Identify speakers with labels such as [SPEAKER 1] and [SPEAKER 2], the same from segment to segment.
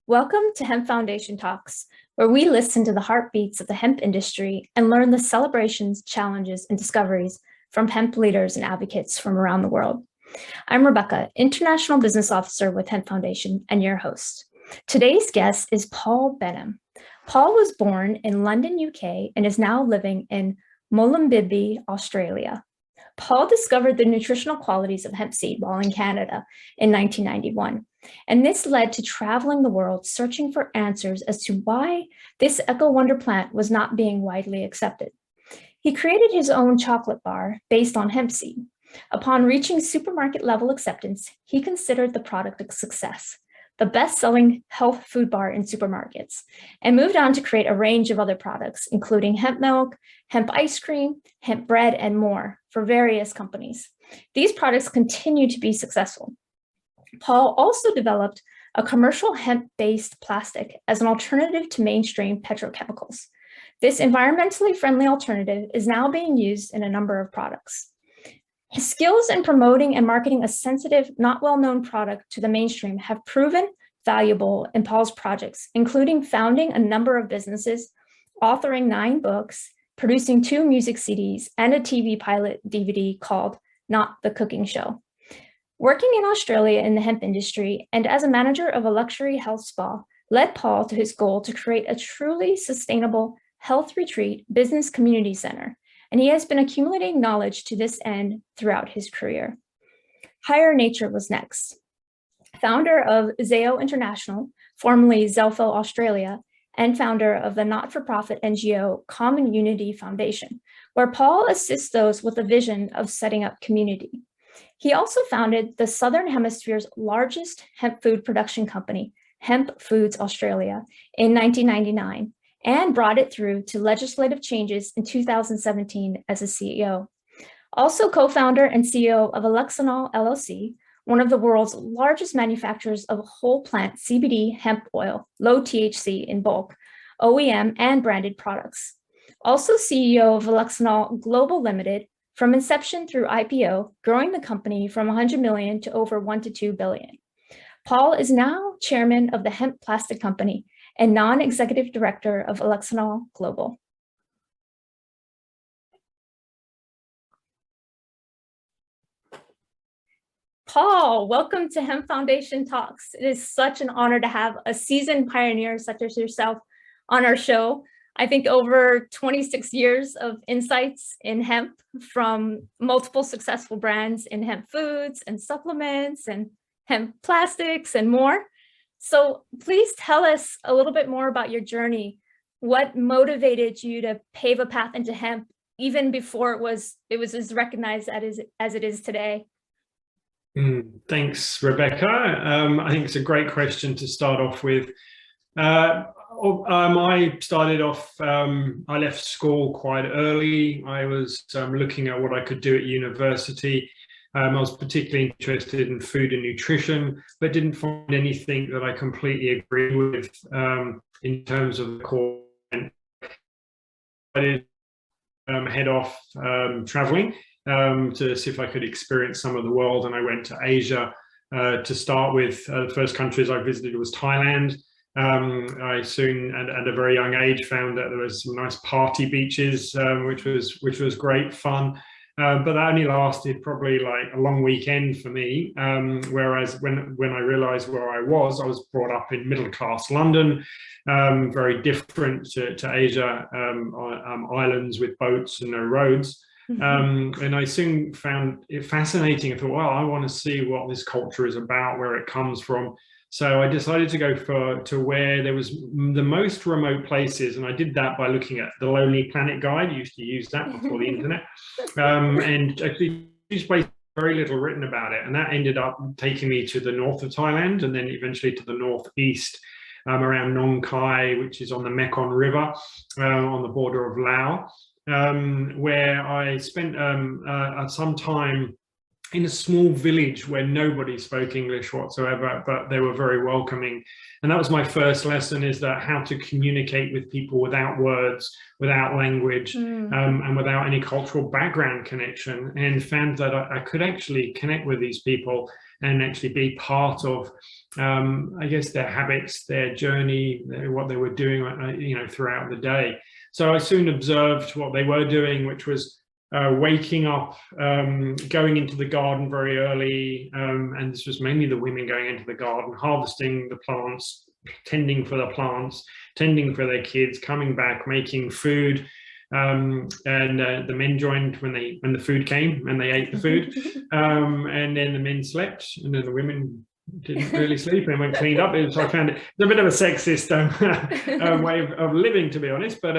[SPEAKER 1] Welcome to Hemp Foundation Talks, where we listen to the heartbeats of the hemp industry and learn the celebrations, challenges, and discoveries from hemp leaders and advocates from around the world. I'm Rebecca, International Business Officer with Hemp Foundation and your host. Today's guest is Paul Benhaim. Paul was born in London, UK, and is now living in Mullumbimby, Australia. Paul discovered the nutritional qualities of hemp seed while in Canada in 1991. And this led to traveling the world searching for answers as to why this eco-wonder plant was not being widely accepted. He created his own chocolate bar based on hemp seed. Upon reaching supermarket level acceptance, he considered the product a success, the best-selling health food bar in supermarkets, and moved on to create a range of other products, including hemp milk, hemp ice cream, hemp bread, and more for various companies. These products continue to be successful. Paul also developed a commercial hemp-based plastic as an alternative to mainstream petrochemicals. This environmentally friendly alternative is now being used in a number of products. His skills in promoting and marketing a sensitive, not well-known product to the mainstream have proven valuable in Paul's projects, including founding a number of businesses, authoring 9 books, producing 2 music CDs, and a TV pilot DVD called Not the Cooking Show. Working in Australia in the hemp industry and as a manager of a luxury health spa led Paul to his goal to create a truly sustainable health retreat business community center, and he has been accumulating knowledge to this end throughout his career. Higher Nature was next. Founder of Zeo International, formerly Zelfo Australia, and founder of the not-for-profit NGO Common Unity Foundation, where Paul assists those with a vision of setting up community. He also founded the Southern Hemisphere's largest hemp food production company, Hemp Foods Australia, in 1999, and brought it through to legislative changes in 2017 as a CEO. Also co-founder and CEO of Alexanol LLC, one of the world's largest manufacturers of whole plant CBD hemp oil, low THC in bulk, OEM and branded products. Also CEO of Alexanol Global Limited, from inception through IPO, growing the company from 100 million to over 1 to 2 billion. Paul is now chairman of the Hemp Plastic Company and non-executive director of Alexanol Global. Paul, welcome to Hemp Foundation Talks. It is such an honor to have a seasoned pioneer such as yourself on our show. I think over 26 years of insights in hemp from multiple successful brands in hemp foods and supplements and hemp plastics and more. So please tell us a little bit more about your journey. What motivated you to pave a path into hemp even before it was as recognized as it is today?
[SPEAKER 2] Thanks, Rebecca. I think it's a great question to start off with. I started off, I left school quite early. I was looking at what I could do at university. I was particularly interested in food and nutrition, but didn't find anything that I completely agreed with in terms of the core. I did head off traveling to see if I could experience some of the world, and I went to Asia to start with. The first countries I visited was Thailand. I soon, at a very young age, found that there was some nice party beaches, which was great fun. But that only lasted probably like a long weekend for me. Whereas when I realized where I was brought up in middle-class London, very different to Asia, islands with boats and no roads. And I soon found it fascinating. I thought, well, I want to see what this culture is about, where it comes from. So I decided to go to where there was the most remote places, and I did that by looking at the Lonely Planet Guide. I used to use that before the internet, and actually these places very little written about it, and that ended up taking me to the north of Thailand, and then eventually to the northeast, around Nong Khai, which is on the Mekong River, on the border of Laos, where I spent some time in a small village where nobody spoke English whatsoever, but they were very welcoming. And that was my first lesson, is that how to communicate with people without words, without language, and without any cultural background connection, and found that I could actually connect with these people and actually be part of, I guess, their habits, their journey, what they were doing, throughout the day. So I soon observed what they were doing, which was waking up, going into the garden very early, and this was mainly the women going into the garden, harvesting the plants, tending for the plants, tending for their kids, coming back, making food. And the men joined when the food came, and they ate the food. And then the men slept, and then the women didn't really sleep and went cleaned up. So I found it a bit of a sexist way of living, to be honest. But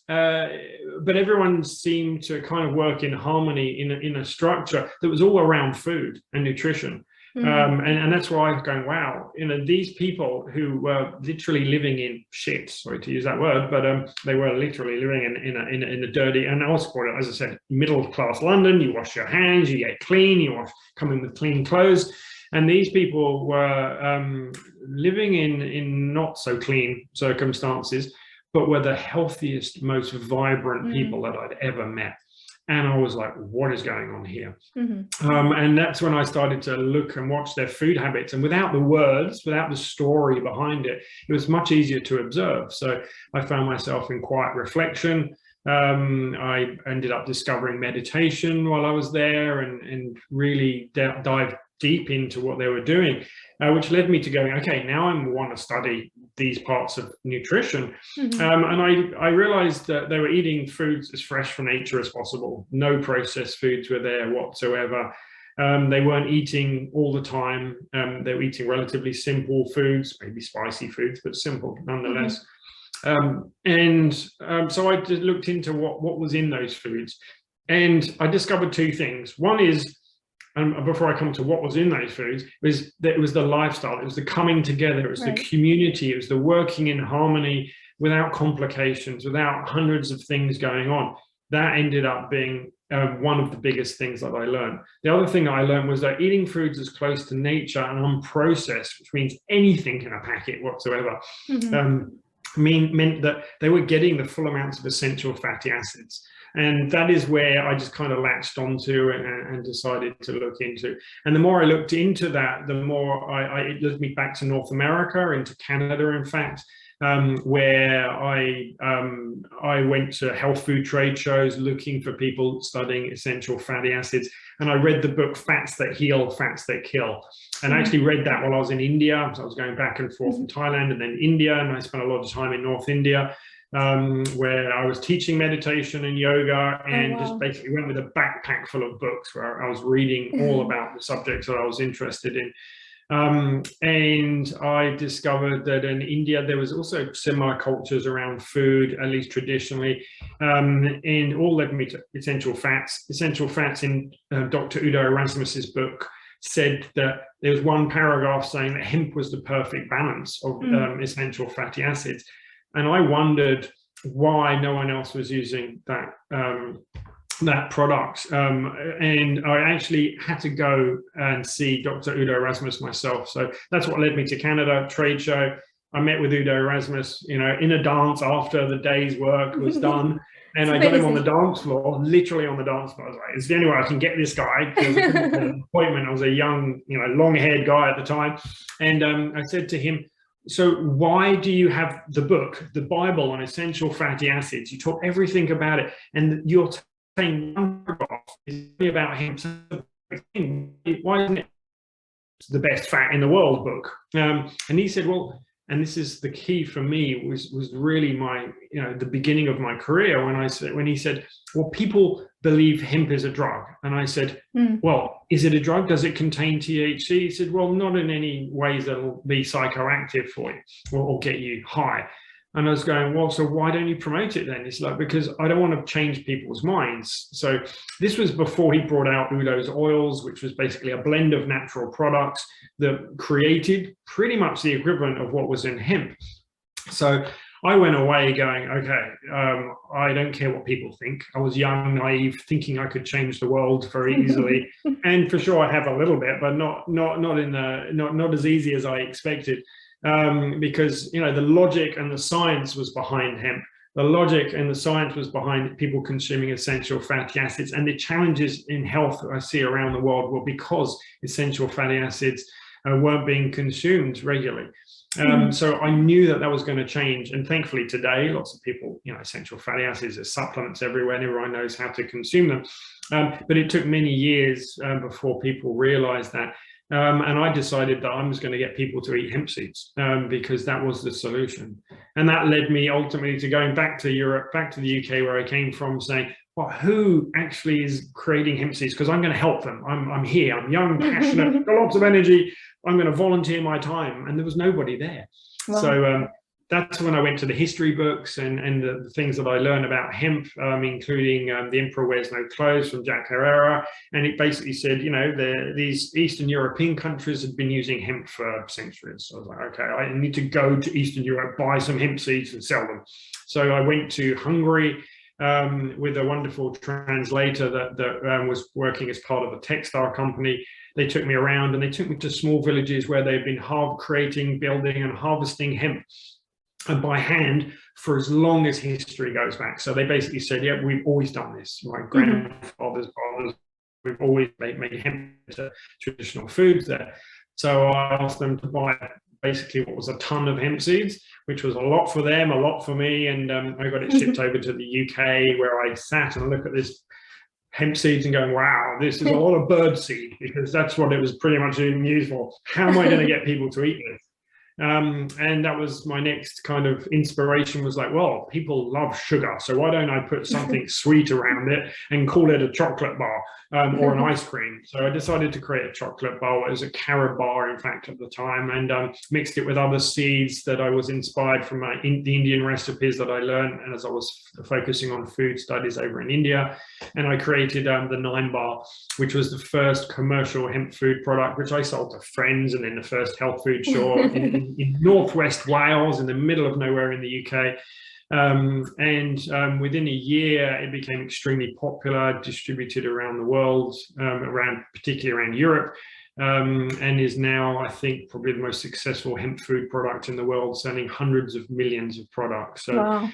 [SPEAKER 2] everyone seemed to kind of work in harmony in a structure that was all around food and nutrition. And that's why I was going, wow, these people who were literally living in shit, sorry to use that word, but they were literally living in a dirty, and I also call it, as I said, middle class London. You wash your hands, you get clean, come in with clean clothes. And these people were living in not so clean circumstances, but were the healthiest, most vibrant people that I'd ever met. And I was like, what is going on here? And that's when I started to look and watch their food habits. And without the words, without the story behind it, it was much easier to observe. So I found myself in quiet reflection. I ended up discovering meditation while I was there, and really dived deep into what they were doing, which led me to going, okay, now I want to study these parts of nutrition. And I realized that they were eating foods as fresh from nature as possible. No processed foods were there whatsoever. They weren't eating all the time. They were eating relatively simple foods, maybe spicy foods, but simple nonetheless. So I just looked into what was in those foods, and I discovered two things. One is, and before I come to what was in those foods, was that it was the lifestyle, it was the coming together, it was the community, it was the working in harmony without complications, without hundreds of things going on. That ended up being one of the biggest things that I learned. The other thing I learned was that eating foods as close to nature and unprocessed, which means anything in a packet whatsoever, meant that they were getting the full amounts of essential fatty acids. And that is where I just kind of latched onto and decided to look into. And the more I looked into that, the more it led me back to North America, into Canada, in fact, where I went to health food trade shows looking for people studying essential fatty acids. And I read the book Fats That Heal, Fats That Kill. And I actually read that while I was in India. So I was going back and forth from Thailand and then India. And I spent a lot of time in North India, where I was teaching meditation and yoga, and just basically went with a backpack full of books where I was reading all about the subjects that I was interested in. And I discovered that in India, there was also similar cultures around food, at least traditionally, and all led me to essential fats. Essential fats in Dr. Udo Erasmus's book said that there was one paragraph saying that hemp was the perfect balance of essential fatty acids. And I wondered why no one else was using that product. And I actually had to go and see Dr. Udo Erasmus myself. So that's what led me to Canada, trade show. I met with Udo Erasmus, in a dance after the day's work was done. And I got him on the dance floor, literally on the dance floor. I was like, it's the only way I can get this guy. Because I couldn't get an appointment. I was a young, long-haired guy at the time. And I said to him, so why do you have the book, the Bible on essential fatty acids? You talk everything about it, and you're saying one paragraph is about hemp. Why isn't it the best fat in the world book? And he said, well, and this is the key for me, was really my, the beginning of my career, when he said, well, people believe hemp is a drug. And I said, well, is it a drug? Does it contain THC? He said, well, not in any ways that'll be psychoactive for you or get you high. And I was going, well, so why don't you promote it then? It's like, because I don't want to change people's minds. So this was before he brought out Udo's oils, which was basically a blend of natural products that created pretty much the equivalent of what was in hemp. So I went away going, okay, I don't care what people think. I was young, naive, thinking I could change the world very easily. And for sure I have a little bit, but not as easy as I expected. Because the logic and the science was behind hemp, the logic and the science was behind people consuming essential fatty acids. And the challenges in health I see around the world were because essential fatty acids weren't being consumed regularly. So I knew that was going to change. And thankfully today, lots of people, essential fatty acids are supplements everywhere, and everyone knows how to consume them. But it took many years before people realized that. And I decided that I was going to get people to eat hemp seeds because that was the solution. And that led me ultimately to going back to Europe, back to the UK where I came from, saying, well, who actually is creating hemp seeds? Because I'm going to help them. I'm here. I'm young, passionate, got lots of energy. I'm going to volunteer my time. And there was nobody there. Wow. So that's when I went to the history books and the things that I learned about hemp, including The Emperor Wears No Clothes from Jack Herrera. And it basically said, these Eastern European countries had been using hemp for centuries. So I was like, okay, I need to go to Eastern Europe, buy some hemp seeds and sell them. So I went to Hungary with a wonderful translator that was working as part of a textile company. They took me around and they took me to small villages where they've been creating, building and harvesting hemp and by hand for as long as history goes back. So they basically said, yeah, we've always done this. My grandfather's fathers, we've always made hemp into traditional foods there. So I asked them to buy basically what was a ton of hemp seeds, which was a lot for them, a lot for me. And I got it shipped over to the UK, where I sat and looked at this hemp seeds and going, wow, this is a lot of bird seed, because that's what it was pretty much used for. How am I going to get people to eat this? And that was my next kind of inspiration, was like, well, people love sugar, so why don't I put something sweet around it and call it a chocolate bar or an ice cream? So I decided to create a chocolate bar. It was a carob bar, in fact, at the time, and mixed it with other seeds that I was inspired from the Indian recipes that I learned, and as I was focusing on food studies over in India. And I created the 9 bar, which was the first commercial hemp food product, which I sold to friends, and then the first health food store in northwest Wales, in the middle of nowhere in the UK. Within a year, it became extremely popular, distributed around the world, particularly around Europe, and is now, I think, probably the most successful hemp food product in the world, selling hundreds of millions of products. So wow.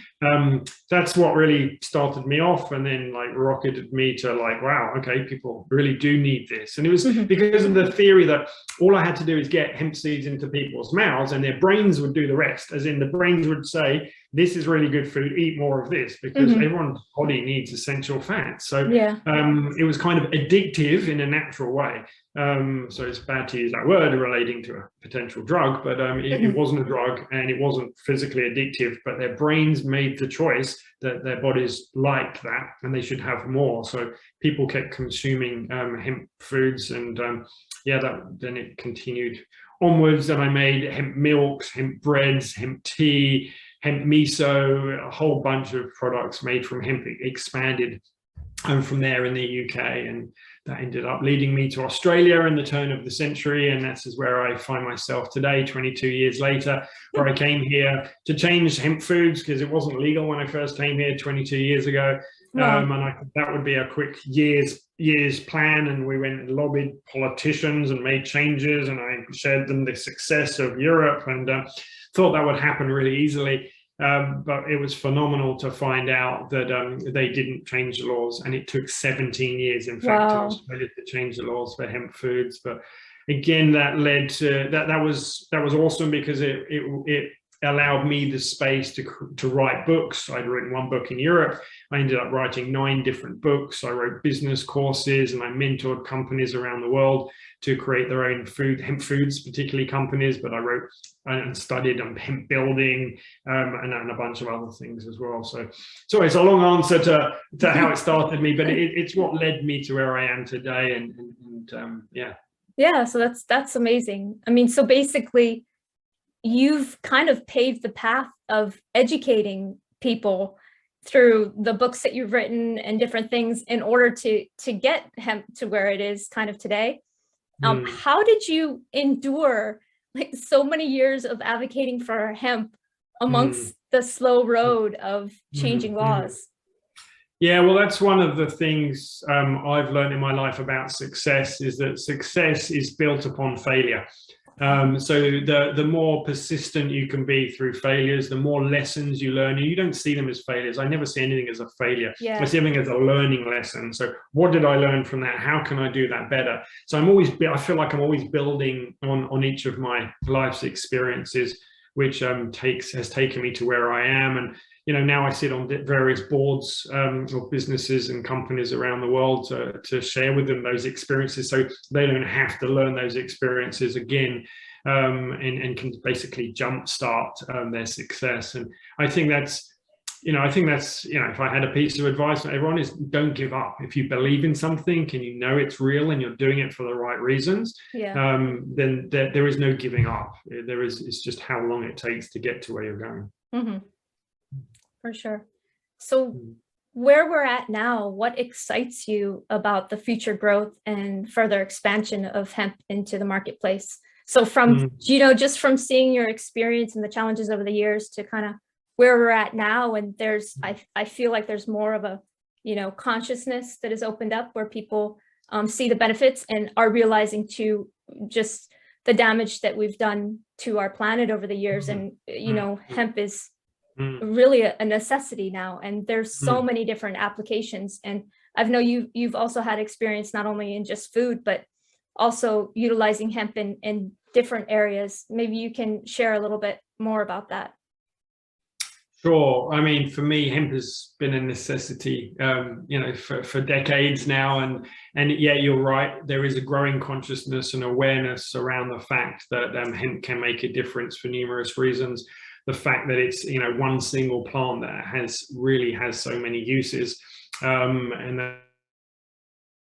[SPEAKER 2] That's what really started me off, and then rocketed me to wow, okay, people really do need this. And it was because of the theory that all I had to do is get hemp seeds into people's mouths and their brains would do the rest, as in the brains would say, this is really good food, eat more of this, because everyone's body needs essential fats. So it was kind of addictive in a natural way. So it's bad to use that word relating to a potential drug, but it wasn't a drug and it wasn't physically addictive, but their brains made the choice that their bodies like that and they should have more. So people kept consuming hemp foods, and then it continued onwards. And I made hemp milks, hemp breads, hemp tea, hemp miso, a whole bunch of products made from hemp, expanded from there in the UK, and that ended up leading me to Australia in the turn of the century, and that's where I find myself today, 22 years later, where I came here to change hemp foods because it wasn't legal when I first came here 22 years ago. Wow. And I thought that would be a quick years plan, and we went and lobbied politicians and made changes, and I shared them the success of Europe, and thought that would happen really easily. But it was phenomenal to find out that they didn't change the laws, and it took 17 years, in fact, to Australia to change the laws for hemp foods. But again, that led to that was awesome, because it allowed me the space to write books. I'd written 1 book in Europe. I ended up writing 9 different books. I wrote business courses, and I mentored companies around the world to create their own hemp foods, particularly companies, but I wrote and studied on hemp building and a bunch of other things as well. So it's a long answer to how it started me, but it's what led me to where I am today. And
[SPEAKER 1] Yeah, so that's amazing. I mean, so basically, you've kind of paved the path of educating people through the books that you've written and different things in order to get hemp to where it is kind of today. How did you endure so many years of advocating for hemp amongst the slow road of changing laws?
[SPEAKER 2] Yeah, well, that's one of the things I've learned in my life about success, is that success is built upon failure. So the more persistent you can be through failures, the more lessons you learn. And you don't see them as failures. I never see anything as a failure.
[SPEAKER 1] Yeah.
[SPEAKER 2] I see everything as a learning lesson. So what did I learn from that? How can I do that better? So I feel like I'm always building on each of my life's experiences, which has taken me to where I am. And now I sit on various boards of businesses and companies around the world to share with them those experiences, so they don't have to learn those experiences again, and can basically jumpstart their success. And I think that's, if I had a piece of advice for everyone, is don't give up. If you believe in something and it's real and you're doing it for the right reasons, then there is no giving up. It's just how long it takes to get to where you're going.
[SPEAKER 1] Mm-hmm. For sure. So where we're at now, what excites you about the future growth and further expansion of hemp into the marketplace? So from, just from seeing your experience and the challenges over the years to kind of where we're at now, and I feel like there's more of a, consciousness that is opened up where people see the benefits and are realizing to just the damage that we've done to our planet over the years. And, hemp is really a necessity now, and there's so many different applications. And I know you've also had experience not only in just food, but also utilizing hemp in different areas. Maybe you can share a little bit more about that.
[SPEAKER 2] Sure. I mean, for me, hemp has been a necessity, for decades now. And yeah, you're right. There is a growing consciousness and awareness around the fact that hemp can make a difference for numerous reasons. The fact that it's one single plant that really has so many uses, and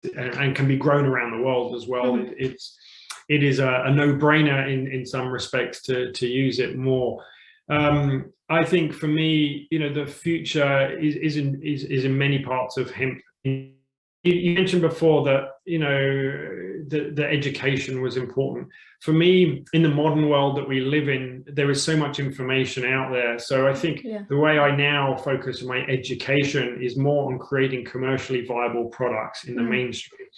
[SPEAKER 2] can be grown around the world as well. It is a no-brainer in some respects to use it more. I think for me, the future is in many parts of hemp. You mentioned before that the education was important. For me, in the modern world that we live in, there is so much information out there. So I think the way I now focus on my education is more on creating commercially viable products in the mainstream,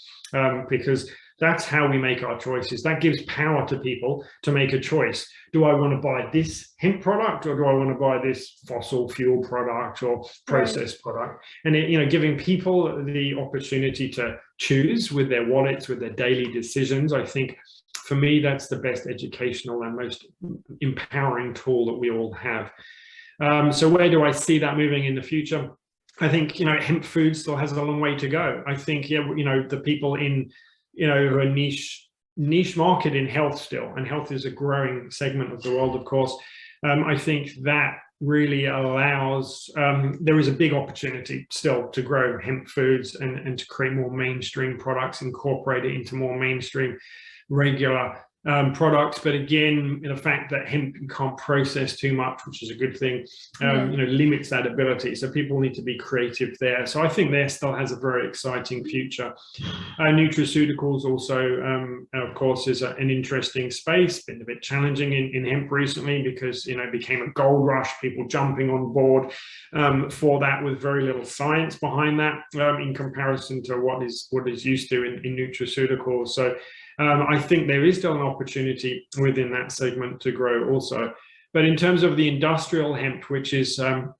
[SPEAKER 2] because that's how we make our choices. That gives power to people to make a choice. Do I want to buy this hemp product, or do I want to buy this fossil fuel product or processed product? And giving people the opportunity to choose with their wallets, with their daily decisions. I think for me, that's the best educational and most empowering tool that we all have. So where do I see that moving in the future? I think, hemp food still has a long way to go. I think, the people in, who are niche market in health still, and health is a growing segment of the world, of course. I think that really allows, there is a big opportunity still to grow hemp foods and to create more mainstream products, incorporate it into more mainstream regular products. But again, the fact that hemp can't process too much, which is a good thing, limits that ability. So people need to be creative there. So I think there still has a very exciting future. Nutraceuticals also, of course, is an interesting space. Been a bit challenging in hemp recently because it became a gold rush. People jumping on board for that with very little science behind that, in comparison to what is used to in nutraceuticals. So I think there is still an opportunity within that segment to grow also. But in terms of the industrial hemp, which is a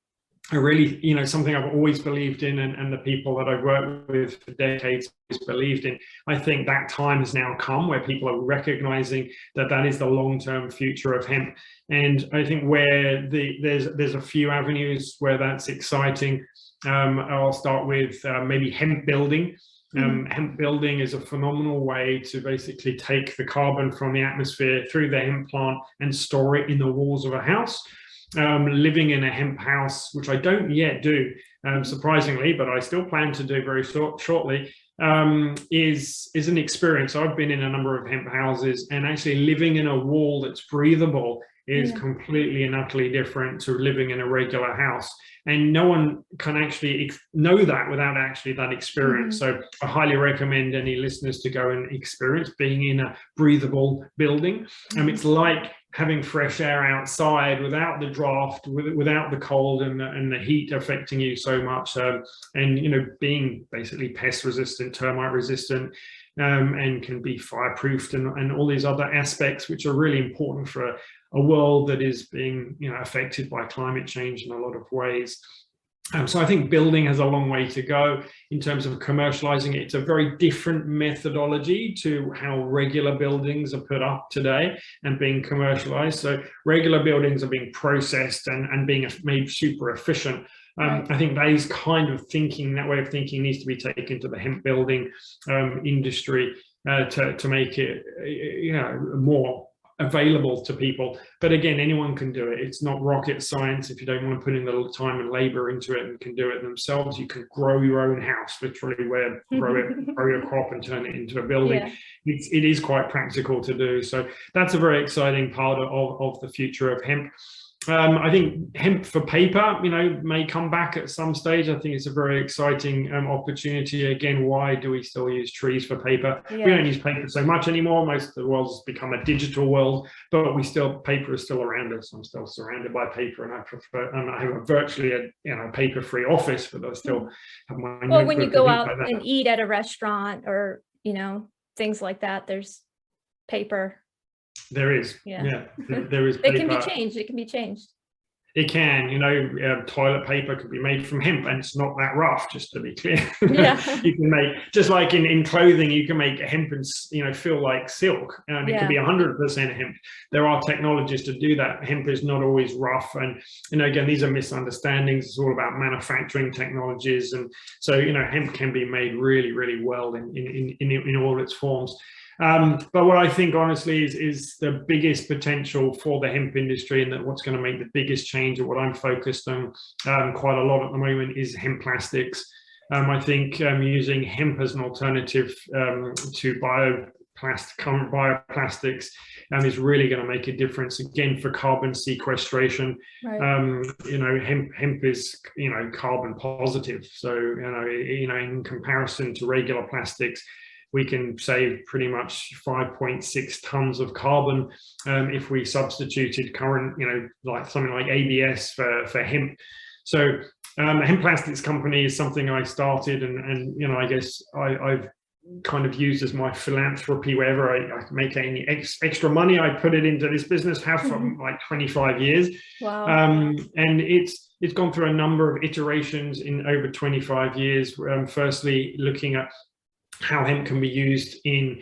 [SPEAKER 2] really, something I've always believed in, and the people that I've worked with for decades always believed in, I think that time has now come where people are recognizing that is the long-term future of hemp. And I think where there's a few avenues where that's exciting. I'll start with maybe hemp building. Hemp building is a phenomenal way to basically take the carbon from the atmosphere through the hemp plant and store it in the walls of a house. Living in a hemp house, which I don't yet do, surprisingly, but I still plan to do very shortly, is an experience. I've been in a number of hemp houses, and actually living in a wall that's breathable is completely and utterly different to living in a regular house. And no one can actually know that without actually that experience. So I highly recommend any listeners to go and experience being in a breathable building. It's like having fresh air outside without the draft, without the cold and the heat affecting you so much. And, being basically pest resistant, termite resistant. and can be fireproofed and all these other aspects, which are really important for a world that is being, affected by climate change in a lot of ways. So I think building has a long way to go in terms of commercializing it. It's a very different methodology to how regular buildings are put up today and being commercialized. So regular buildings are being processed and being made super efficient. I think that is kind of thinking, that way of thinking needs to be taken to the hemp building industry to make it, more available to people. But again, anyone can do it. It's not rocket science. If you don't want to put in the time and labor into it and can do it themselves, you can grow your own house, literally, where grow your crop and turn it into a building. Yeah. It is quite practical to do. So that's a very exciting part of the future of hemp. I think hemp for paper, may come back at some stage. I think it's a very exciting opportunity. Again, why do we still use trees for paper? Yeah. We don't use paper so much anymore. Most of the world's become a digital world, but paper is still around us. I'm still surrounded by paper, and I prefer, and I have virtually a paper-free office, but I still have my notebook.
[SPEAKER 1] Well, when you go out and eat at a restaurant or, things like that, there's paper.
[SPEAKER 2] There is, there is paper.
[SPEAKER 1] It can be changed. It can be changed.
[SPEAKER 2] It can, toilet paper could be made from hemp, and it's not that rough, just to be clear.
[SPEAKER 1] Yeah.
[SPEAKER 2] You can make, just like in clothing, you can make hemp and, feel like silk, and it can be 100% hemp. There are technologies to do that. Hemp is not always rough, and, again, these are misunderstandings. It's all about manufacturing technologies, and so, hemp can be made really, really well in all its forms. But what I think, honestly, is the biggest potential for the hemp industry, and that what's going to make the biggest change, or what I'm focused on quite a lot at the moment, is hemp plastics. I think using hemp as an alternative to current bioplastics is really going to make a difference, again, for carbon sequestration. Right. Hemp is carbon positive, so in comparison to regular plastics, we can save pretty much 5.6 tons of carbon if we substituted current, like something like ABS for hemp. So hemp plastics company is something I started, and I guess I've kind of used as my philanthropy. Wherever I make any extra money, I put it into this business. Have for like 25 years. Wow. And it's gone through a number of iterations in over 25 years. Firstly, looking at how hemp can be used in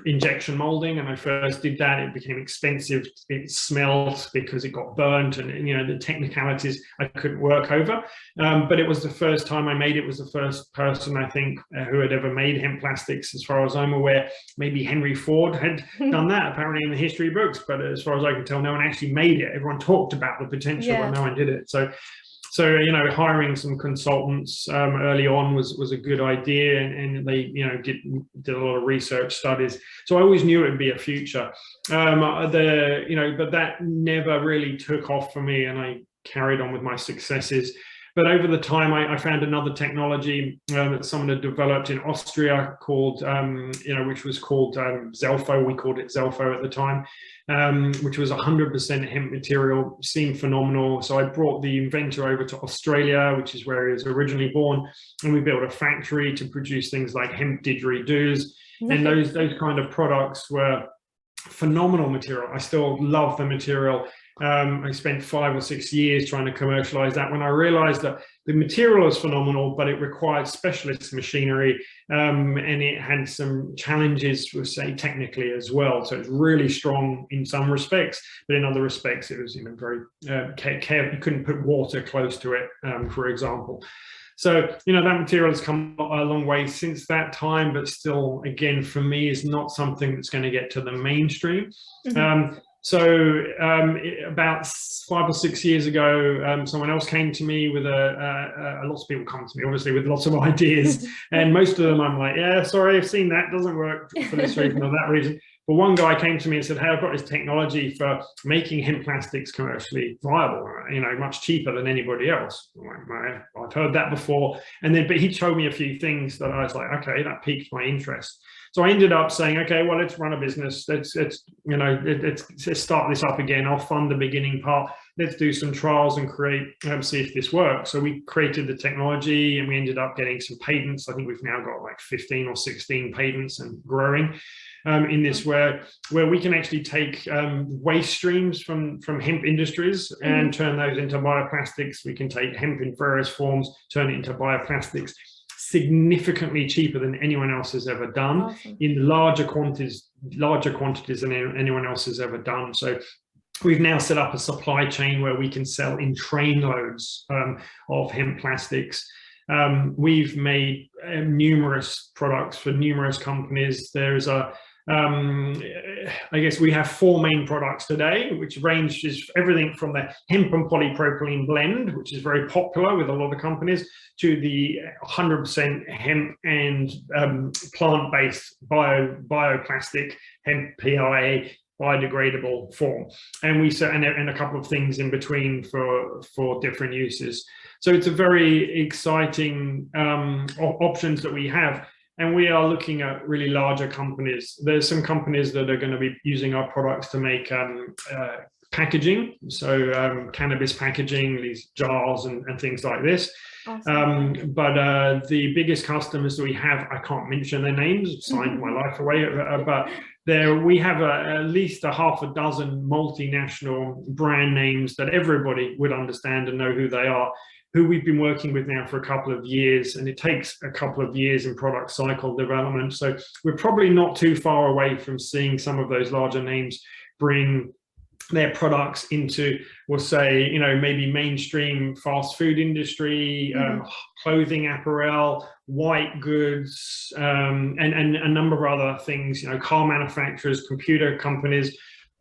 [SPEAKER 2] injection molding, and I first did that. It became expensive. It smelled because it got burnt, and the technicalities I couldn't work over. But it was the first time I made it. Was the first person, I think, who had ever made hemp plastics, as far as I'm aware. Maybe Henry Ford had done that, apparently, in the history books, but as far as I can tell, no one actually made it. Everyone talked about the potential, but no one did it. So hiring some consultants early on was a good idea, and they did a lot of research studies. So I always knew it would be a future. But that never really took off for me, and I carried on with my successes. But over the time, I found another technology that someone had developed in Austria called, which was called Zelfo. We called it Zelfo at the time, which was 100% hemp material. Seemed phenomenal. So I brought the inventor over to Australia, which is where he was originally born, and we built a factory to produce things like hemp didgeridoos. And those kind of products were phenomenal material. I still love the material. I spent 5 or 6 years trying to commercialize that, when I realized that the material is phenomenal, but it required specialist machinery, and it had some challenges, we'll say, technically as well. So it's really strong in some respects, but in other respects it was very careful. You couldn't put water close to it, for example. So, that material has come a long way since that time, but still, again, for me, is not something that's going to get to the mainstream. So about 5 or 6 years ago, someone else came to me with lots of people come to me, obviously, with lots of ideas. And most of them I'm like, yeah, sorry, I've seen that. Doesn't work for this reason or that reason. But one guy came to me and said, hey, I've got this technology for making hemp plastics commercially viable, much cheaper than anybody else. I've heard that before. But he showed me a few things that I was like, okay, that piqued my interest. So I ended up saying, okay, well, let's run a business. Let's start this up again. I'll fund the beginning part. Let's do some trials and see if this works. So we created the technology and we ended up getting some patents. I think we've now got like 15 or 16 patents and growing in this, where we can actually take waste streams from hemp industries and turn those into bioplastics. We can take hemp in various forms, turn it into bioplastics, significantly cheaper than anyone else has ever done. Awesome. In larger quantities than anyone else has ever done. So we've now set up a supply chain where we can sell in train loads of hemp plastics. We've made numerous products for numerous companies. There's I guess we have 4 main products today, which ranges everything from the hemp and polypropylene blend, which is very popular with a lot of companies, to the 100% hemp and plant-based bioplastic hemp PIA biodegradable form, and a couple of things in between for different uses. So it's a very exciting options that we have. And we are looking at really larger companies. There's some companies that are going to be using our products to make packaging, so cannabis packaging, these jars and things like this. Awesome. But the biggest customers that we have, I can't mention their names, signed my life away, but we have at least a half a dozen multinational brand names that everybody would understand and know who they are, who we've been working with now for a couple of years, and it takes a couple of years in product cycle development. So we're probably not too far away from seeing some of those larger names bring their products into, we'll say, maybe mainstream fast food industry, clothing apparel, white goods, and a number of other things, car manufacturers, computer companies.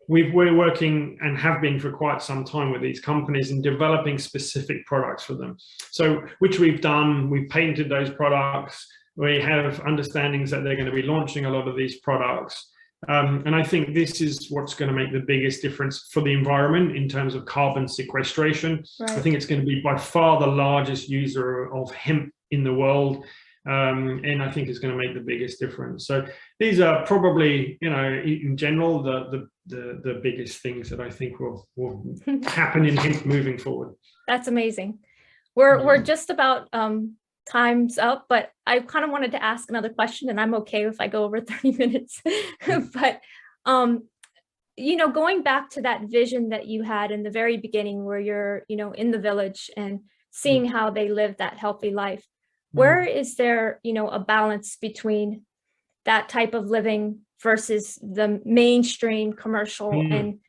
[SPEAKER 2] We're working and have been for quite some time with these companies in developing specific products for them. So, which we've done, we've patented those products. We have understandings that they're going to be launching a lot of these products. And I think this is what's going to make the biggest difference for the environment in terms of carbon sequestration. Right. I think it's going to be by far the largest user of hemp in the world. And I think it's going to make the biggest difference. So these are probably, in general, the biggest things that I think will happen in hemp moving forward. That's
[SPEAKER 1] amazing. We're just about time's up, but I kind of wanted to ask another question, and I'm okay if I go over 30 minutes. But going back to that vision that you had in the very beginning, where you're in the village and seeing how they live that healthy life. Where is there, a balance between that type of living versus the mainstream commercial and,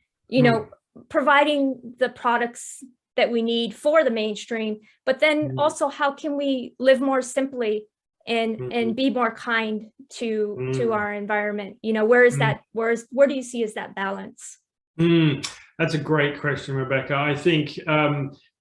[SPEAKER 1] providing the products that we need for the mainstream, but then also how can we live more simply and be more kind to our environment? Where is that? Where do you see is that balance?
[SPEAKER 2] That's a great question, Rebecca. I think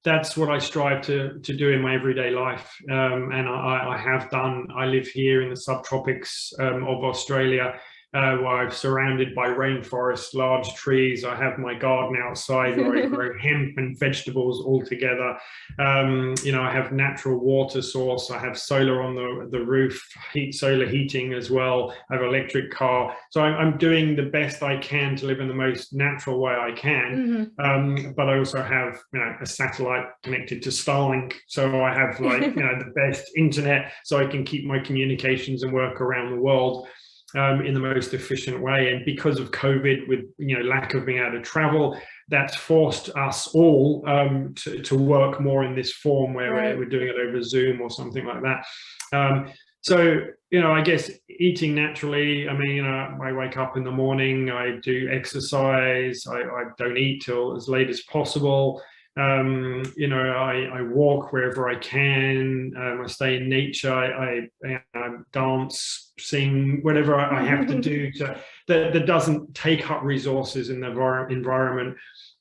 [SPEAKER 2] that's what I strive to do in my everyday life, and I have done. I live here in the subtropics of Australia, where I'm surrounded by rainforests, large trees. I have my garden outside where I grow hemp and vegetables all together. I have natural water source. I have solar on the roof, solar heating as well. I have an electric car. So I'm doing the best I can to live in the most natural way I can. But I also have, a satellite connected to Starlink. So I have the best internet so I can keep my communications and work around the world in the most efficient way. And because of COVID, with lack of being able to travel, that's forced us all to work more in this form where we're doing it over Zoom or something like that. So I guess eating naturally. I mean, I wake up in the morning, I do exercise, I don't eat till as late as possible. I walk wherever I can. I stay in nature. I dance, sing, whatever I have to do that doesn't take up resources in the environment.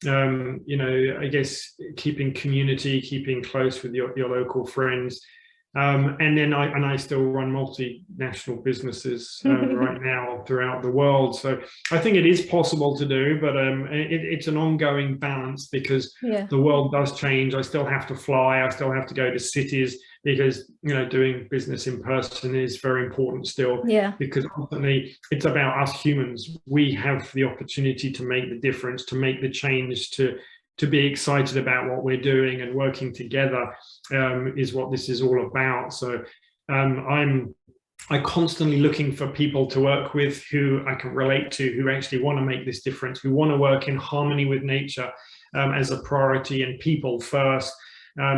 [SPEAKER 2] I guess keeping community, keeping close with your local friends. And then I still run multinational businesses right now throughout the world. So I think it is possible to do, but it's an ongoing balance because the world does change. I still have to fly. I still have to go to cities. because doing business in person is very important still.
[SPEAKER 1] Yeah.
[SPEAKER 2] Because ultimately it's about us humans. We have the opportunity to make the difference, to make the change, to be excited about what we're doing, and working together is what this is all about. So I'm constantly looking for people to work with who I can relate to, who actually want to make this difference, who want to work in harmony with nature as a priority, and people first.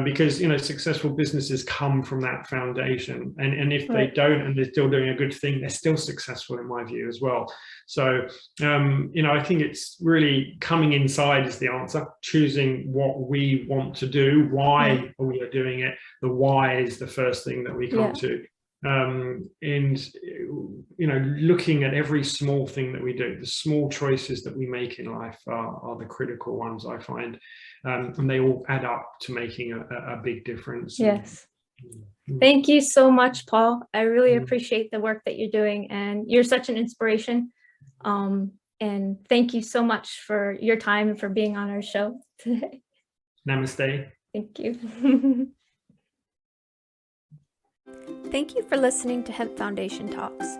[SPEAKER 2] Because successful businesses come from that foundation, and if they don't and they're still doing a good thing, they're still successful in my view as well. So I think it's really coming inside is the answer, choosing what we want to do, why we are doing it. The why is the first thing that we come to. And looking at every small thing that we do, the small choices that we make in life are the critical ones, I find, and they all add up to making a big difference.
[SPEAKER 1] Yes. Thank you so much, Paul. I really appreciate the work that you're doing, and you're such an inspiration. And thank you so much for your time and for being on our show today.
[SPEAKER 2] Namaste.
[SPEAKER 1] Thank you. Thank you for listening to Hemp Foundation Talks.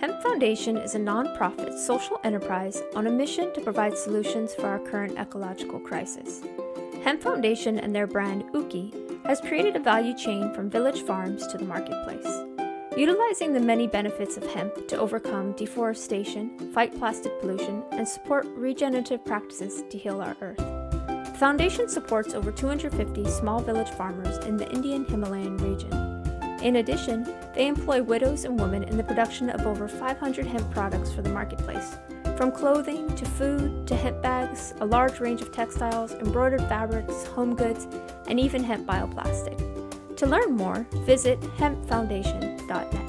[SPEAKER 1] Hemp Foundation is a nonprofit social enterprise on a mission to provide solutions for our current ecological crisis. Hemp Foundation and their brand Uki has created a value chain from village farms to the marketplace, utilizing the many benefits of hemp to overcome deforestation, fight plastic pollution, and support regenerative practices to heal our earth. The foundation supports over 250 small village farmers in the Indian Himalayan region. In addition, they employ widows and women in the production of over 500 hemp products for the marketplace, from clothing to food to hemp bags, a large range of textiles, embroidered fabrics, home goods, and even hemp bioplastic. To learn more, visit hempfoundation.net.